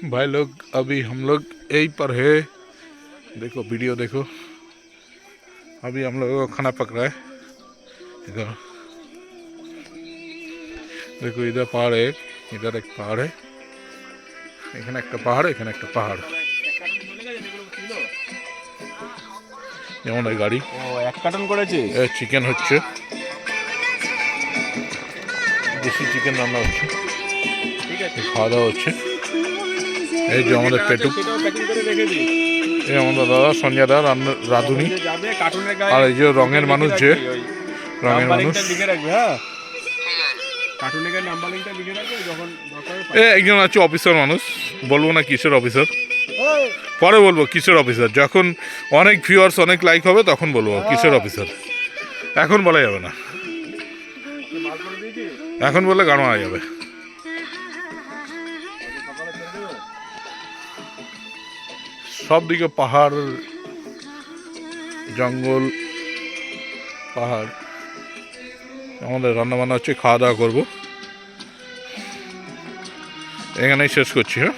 भाई लोग अभी हम लोग यहीं पर है। देखो वीडियो देखो। अभी हम लोग को खाना पक रहा है इधर। देखो इधर पहाड़ है, इधर एक पहाड़ है, এখানে একটা পাহাড়, এখানে একটা পাহাড়। যেমন এই গাড়ি ও এক কার্টন করেছিস? চিকেন হচ্ছে, দেশি চিকেন রান্না হচ্ছে, ঠিক আছে, খাওয়া দাওয়া হচ্ছে। এই যে আমাদের পেটুক, সেটাও প্যাকিং করে রেখে দিই। এই আমাদের দাদা সঞ্জয় দা রাঁধুনি। যে যাবে কার্টুনের গায়ে আর এই যে রঙের মানুষ, যে রঙের মানুষ, লিখে রাখবে। হ্যাঁ, কার্টুনের গায়ে নাম্বার লিংকটা লিখে রাখবে, যখন দরকার একজন আছে অফিসার মানুষ, বলবো না কিসের অফিসার, পরে বলবো কিসের অফিসার। যখন অনেক ভিউয়ার্স অনেক লাইক হবে তখন বলবো কিসের অফিসার। এখন বলা যাবে না, এখন বললে গান মারা যাবে। সব দিকে পাহাড়, জঙ্গল, পাহাড়। আমাদের রান্না বান্না হচ্ছে, খাওয়া দাওয়া করবো, এখানেই শেষ করছি। হ্যাঁ।